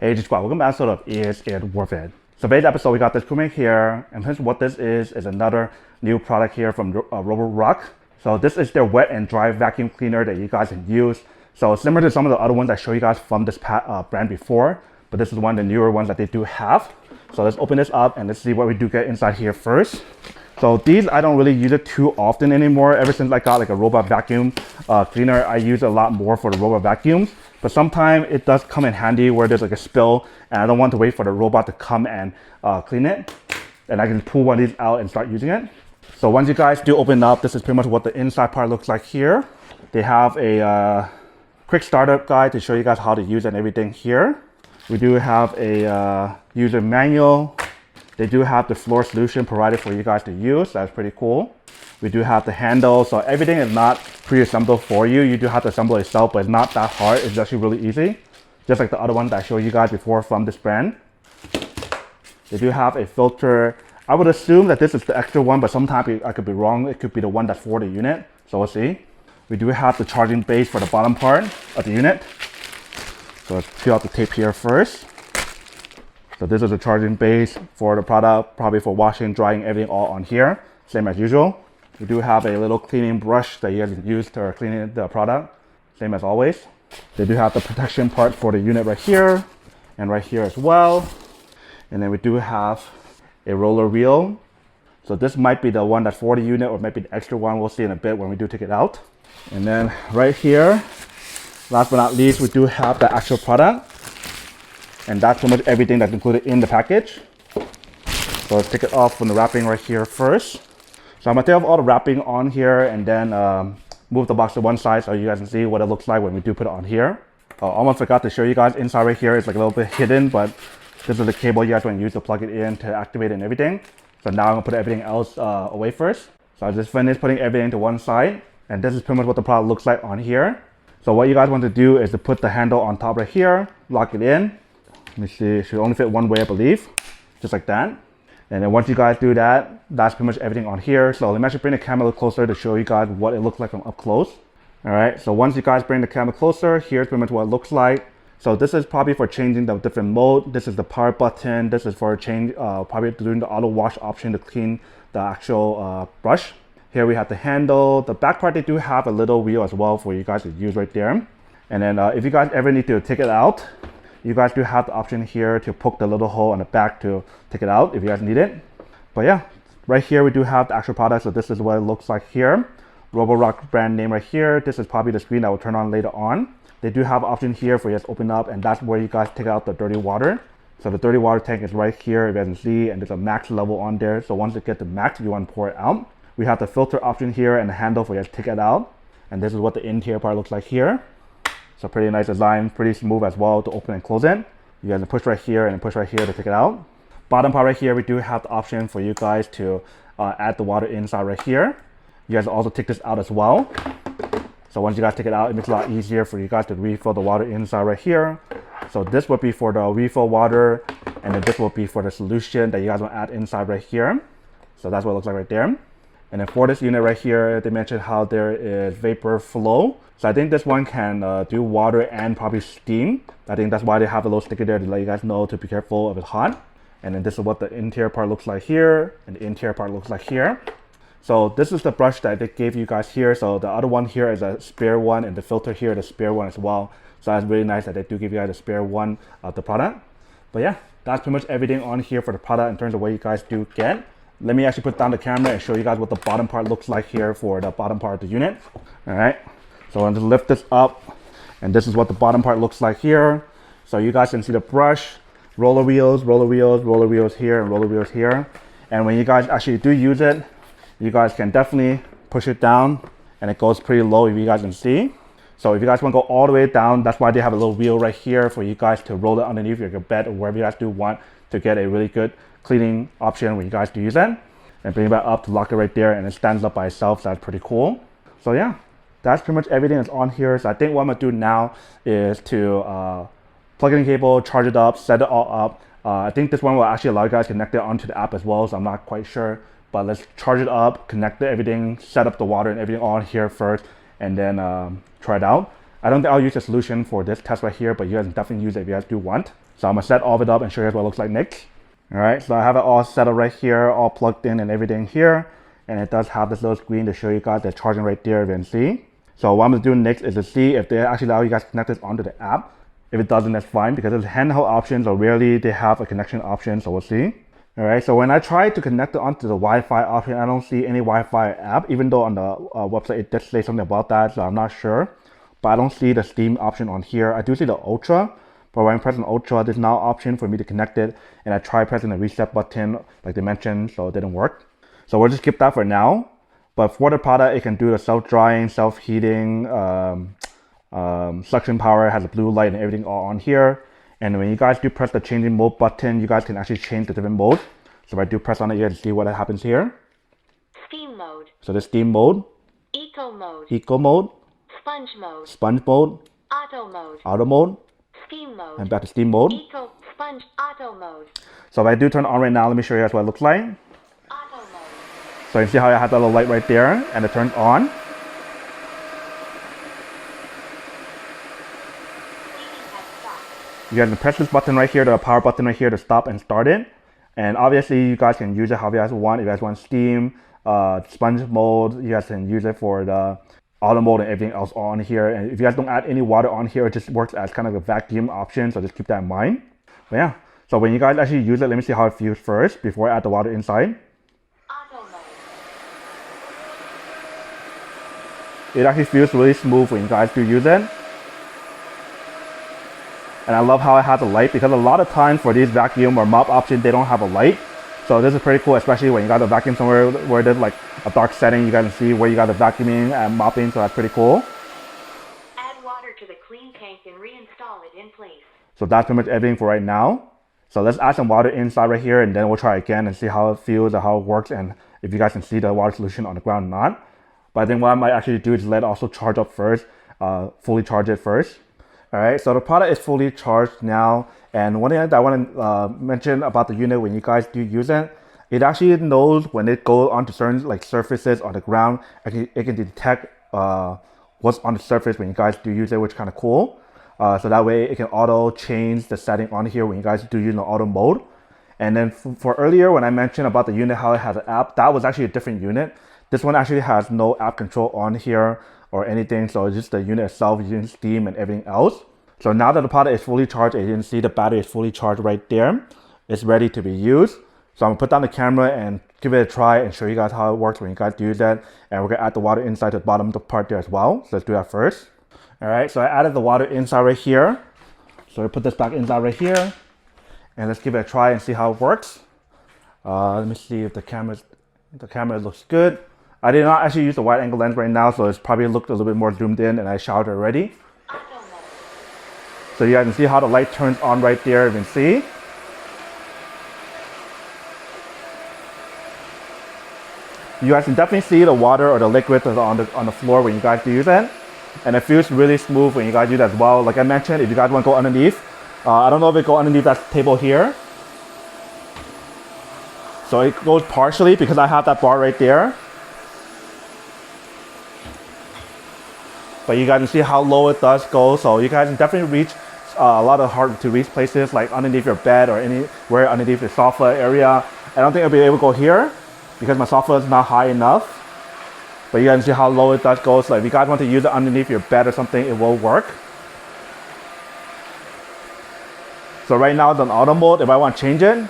Hey G Squad, welcome back to Is It Worth It? So today's episode we got this equipment here, and here's what this is another new product here from Roborock. So this is their wet and dry vacuum cleaner that you guys can use. So similar to some of the other ones I showed you guys from this brand before, but this is one of the newer ones that they do have. So let's open this up and let's see what we do get inside here first. So these, I don't really use it too often anymore. Ever since I got like a robot vacuum cleaner, I use it a lot more for the robot vacuums. But sometimes it does come in handy where there's like a spill and I don't want to wait for the robot to come and clean it. And I can pull one of these out and start using it. So once you guys do open up, this is pretty much what the inside part looks like here. They have a quick startup guide to show you guys how to use it and everything here. We do have a user manual. They do have the floor solution provided for you guys to use. That's pretty cool. We do have the handle, so everything is not pre-assembled for you. You do have to assemble it yourself, but it's not that hard. It's actually really easy, just like the other one that I showed you guys before from this brand. They do have a filter. I would assume that this is the extra one, but sometimes I could be wrong. It could be the one that's for the unit, so we'll see. We do have the charging base for the bottom part of the unit. So let's peel out the tape here first. So this is the charging base for the product, probably for washing, drying, everything all on here, same as usual. We do have a little cleaning brush that you guys can use to clean the product, same as always. They do have the protection part for the unit right here and right here as well. And then we do have a roller wheel. So this might be the one that's for the unit or maybe the extra one. We'll see in a bit when we do take it out. And then right here, last but not least, we do have the actual product. And that's pretty much everything that's included in the package. So let's take it off from the wrapping right here first. So I'm gonna take off all the wrapping on here and then move the box to one side so you guys can see what it looks like when we do put it on here. Almost forgot to show you guys inside right here. It's like a little bit hidden, but this is the cable you guys want to use to plug it in to activate it and everything. So now I'm gonna put everything else away first. So I just finished putting everything to one side, and this is pretty much what the product looks like on here. So what you guys want to do is to put the handle on top right here, lock it in. Let me see, it should only fit one way, I believe, just like that. And then once you guys do that, that's pretty much everything on here. So let me actually bring the camera a little closer to show you guys what it looks like from up close. All right, so once you guys bring the camera closer, here's pretty much what it looks like. So this is probably for changing the different mode. This is the power button. This is for change, probably doing the auto wash option to clean the actual brush. Here we have the handle. The back part, they do have a little wheel as well for you guys to use right there. And then if you guys ever need to take it out, you guys do have the option here to poke the little hole on the back to take it out if you guys need it. But yeah, right here we do have the actual product. So this is what it looks like here. Roborock brand name right here. This is probably the screen that will turn on later on. They do have an option here for you guys to open up, and that's where you guys take out the dirty water. So the dirty water tank is right here, if you guys can see, and there's a max level on there. So once you get to max, you want to pour it out. We have the filter option here and the handle for you guys to take it out. And this is what the interior part looks like here. So pretty nice design, pretty smooth as well to open and close it. You guys can push right here and push right here to take it out. Bottom part right here, we do have the option for you guys to add the water inside right here. You guys also take this out as well. So once you guys take it out, it makes it a lot easier for you guys to refill the water inside right here. So this would be for the refill water, and then this will be for the solution that you guys want to add inside right here. So that's what it looks like right there. And then for this unit right here, they mentioned how there is vapor flow. So I think this one can do water and probably steam. I think that's why they have a little sticker there to let you guys know to be careful if it's hot. And then this is what the interior part looks like here, and the interior part looks like here. So this is the brush that they gave you guys here. So the other one here is a spare one, and the filter here is a spare one as well. So that's really nice that they do give you guys a spare one of the product. But yeah, that's pretty much everything on here for the product in terms of what you guys do get. Let me actually put down the camera and show you guys what the bottom part looks like here for the bottom part of the unit. All right, so I'm gonna lift this up, and this is what the bottom part looks like here. So you guys can see the brush, roller wheels, roller wheels, roller wheels here, and roller wheels here. And when you guys actually do use it, you guys can definitely push it down, and it goes pretty low if you guys can see. So if you guys want to go all the way down, that's why they have a little wheel right here for you guys to roll it underneath your bed or wherever you guys do want to get a really good cleaning option when you guys do use it, and bring it back up to lock it right there, and it stands up by itself. So that's pretty cool. So yeah, that's pretty much everything that's on here. So I think what I'm gonna do now is to plug in the cable, charge it up, set it all up. I think this one will actually allow you guys to connect it onto the app as well, so I'm not quite sure, but let's charge it up, connect everything, set up the water and everything on here first, and then try it out. I don't think I'll use a solution for this test right here, but you guys can definitely use it if you guys do want. So I'm gonna set all of it up and show you guys what it looks like next. All right, so I have it all set up right here, all plugged in and everything here. And it does have this little screen to show you guys the charging right there, if you can see. So what I'm gonna do next is to see if they actually allow you guys to connect this onto the app. If it doesn't, that's fine, because it's handheld option, so rarely they have a connection option, so we'll see. All right, so when I try to connect it onto the Wi-Fi option, I don't see any Wi-Fi app, even though on the website it does say something about that, so I'm not sure. But I don't see the Steam option on here. I do see the Ultra, but when I'm pressing Ultra, there's now an option for me to connect it, and I tried pressing the reset button, like they mentioned, so it didn't work. So we'll just skip that for now. But for the product, it can do the self-drying, self-heating, suction power, has a blue light and everything all on here. And when you guys do press the changing mode button, you guys can actually change the different modes. So if I do press on it, you guys see what happens here. Steam mode. So the steam mode. Eco mode. Eco mode. Sponge mode. Sponge mode. Auto mode. Auto mode. Steam mode. And back to steam mode. Eco, sponge, auto mode. So if I do turn it on right now, let me show you guys what it looks like. Auto mode. So you can see how I have that little light right there, and it turns on. You guys can press this button right here, the power button right here to stop and start it. And obviously you guys can use it however you guys want. If you guys want steam, sponge mode, you guys can use it for the auto mode and everything else on here. And if you guys don't add any water on here, it just works as kind of a vacuum option, so just keep that in mind. But yeah, so when you guys actually use it, let me see how it feels first before I add the water inside. Auto mode. It actually feels really smooth when you guys do use it. And I love how it has a light, because a lot of times for these vacuum or mop options, they don't have a light. So this is pretty cool, especially when you got a vacuum somewhere where there's like a dark setting. You guys can see where you got the vacuuming and mopping, so that's pretty cool. Add water to the clean tank and reinstall it in place. So that's pretty much everything for right now. So let's add some water inside right here, and then we'll try again and see how it feels and how it works, and if you guys can see the water solution on the ground or not. But I think what I might actually do is let it also charge up first, fully charge it first. All right, so the product is fully charged now. And one thing that I want to mention about the unit when you guys do use it, it actually knows when it goes onto certain like surfaces on the ground, it can detect what's on the surface when you guys do use it, which is kind of cool. So that way it can auto change the setting on here when you guys do use the auto mode. And then for earlier when I mentioned about the unit, how it has an app, that was actually a different unit. This one actually has no app control on here or anything, so it's just the unit itself using Steam and everything else. So now that the product is fully charged, as you can see the battery is fully charged right there. It's ready to be used. So I'm gonna put down the camera and give it a try and show you guys how it works when you guys do that. And we're gonna add the water inside to the bottom of the part there as well. So let's do that first. All right, so I added the water inside right here. So I put this back inside right here. And let's give it a try and see how it works. Let me see if the camera looks good. I did not actually use the wide angle lens right now, so it's probably looked a little bit more zoomed in, and I showered already. So you guys can see how the light turns on right there, you can see. You guys can definitely see the water or the liquid on the floor when you guys do use it. And it feels really smooth when you guys do that as well. Like I mentioned, if you guys want to go underneath, I don't know if it goes underneath that table here. So it goes partially because I have that bar right there. But you guys can see how low it does go. So you guys can definitely reach a lot of hard to reach places like underneath your bed or anywhere underneath the sofa area. I don't think I'll be able to go here because my sofa is not high enough. But you guys can see how low it does go. So if you guys want to use it underneath your bed or something, it will work. So right now it's on auto mode. If I want to change it,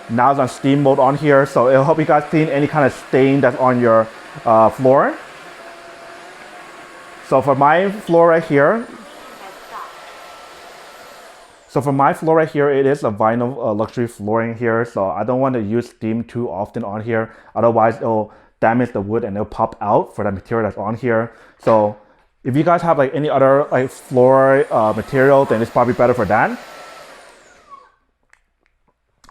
now it's on steam mode on here. So it'll help you guys clean any kind of stain that's on your floor. So for my floor right here, it is a vinyl luxury flooring here. So I don't want to use steam too often on here. Otherwise, it'll damage the wood and it'll pop out for the material that's on here. So if you guys have like any other like floor material, then it's probably better for that.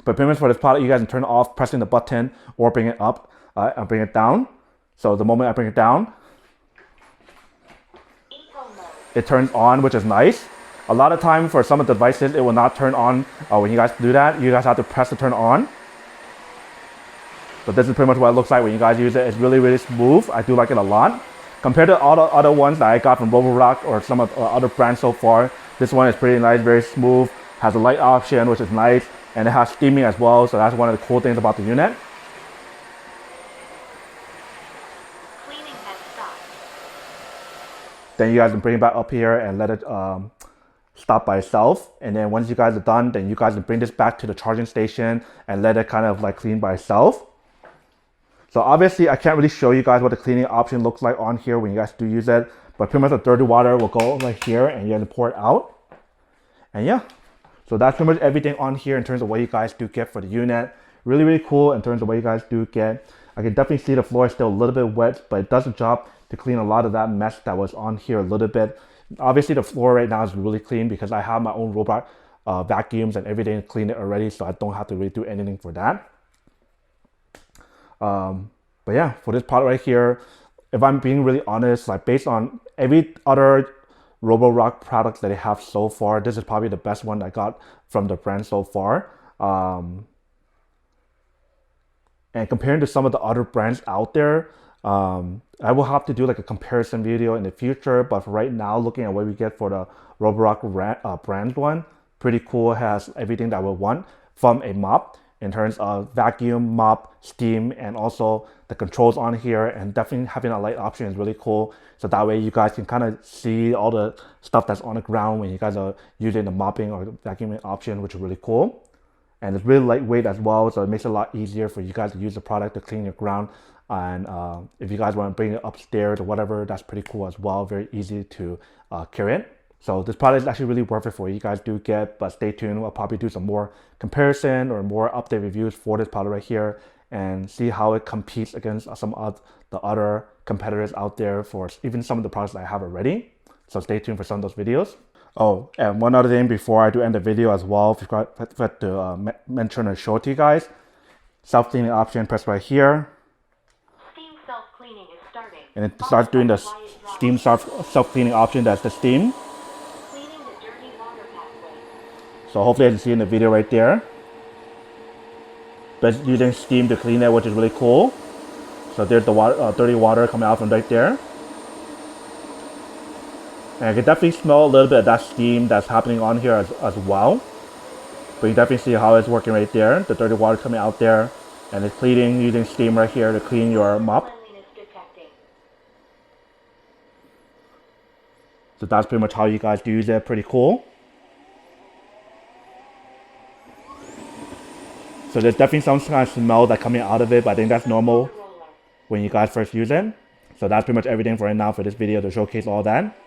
But pretty much for this product, you guys can turn it off pressing the button or bring it up and bring it down. So the moment I bring it down, it turns on, which is nice. A lot of time for some of the devices, it will not turn on when you guys do that. You guys have to press to turn on. But this is pretty much what it looks like when you guys use it. It's really, really smooth. I do like it a lot. Compared to all the other ones that I got from Roborock or some of the other brands so far, this one is pretty nice, very smooth, has a light option which is nice, and it has steaming as well, so that's one of the cool things about the unit. Cleaning has stopped. Then you guys can bring it back up here and let it stop by itself. And then once you guys are done, then you guys can bring this back to the charging station and let it kind of like clean by itself. So obviously I can't really show you guys what the cleaning option looks like on here when you guys do use it, but pretty much the dirty water will go right here and you're gonna pour it out. And yeah, so that's pretty much everything on here in terms of what you guys do get for the unit. Really, really cool in terms of what you guys do get. I can definitely see the floor is still a little bit wet, but it does the job to clean a lot of that mess that was on here a little bit. Obviously the floor right now is really clean because I have my own Roborock vacuums and everything to clean it already, so I don't have to really do anything for that. But yeah, for this product right here, if I'm being really honest, like based on every other Roborock products that they have so far, this is probably the best one I got from the brand so far. And comparing to some of the other brands out there, I will have to do like a comparison video in the future, but for right now, looking at what we get for the Roborock brand one, pretty cool. It has everything that we want from a mop in terms of vacuum, mop, steam, and also the controls on here, and definitely having a light option is really cool. So that way you guys can kind of see all the stuff that's on the ground when you guys are using the mopping or vacuuming option, which is really cool. And it's really lightweight as well, so it makes it a lot easier for you guys to use the product to clean your ground. And if you guys want to bring it upstairs or whatever, that's pretty cool as well. Very easy to carry it. So this product is actually really worth it for what you guys do get, but stay tuned. We'll probably do some more comparison or more update reviews for this product right here and see how it competes against some of the other competitors out there for even some of the products that I have already. So stay tuned for some of those videos. Oh, and one other thing before I do end the video as well, I forgot to mention or show it to you guys. Self-cleaning option, press right here. Steam self-cleaning is starting. And it starts doing the steam self-cleaning option, that's the steam. Cleaning the dirty water pathway. So hopefully you can see in the video right there. But using steam to clean it, which is really cool. So there's the water, dirty water coming out from right there. And I can definitely smell a little bit of that steam that's happening on here as well. But you definitely see how it's working right there. The dirty water coming out there. And it's cleaning using steam right here to clean your mop. Cleanliness detecting. So that's pretty much how you guys do use it. Pretty cool. So there's definitely some kind of smell that's coming out of it, but I think that's normal when you guys first use it. So that's pretty much everything for right now for this video to showcase all that.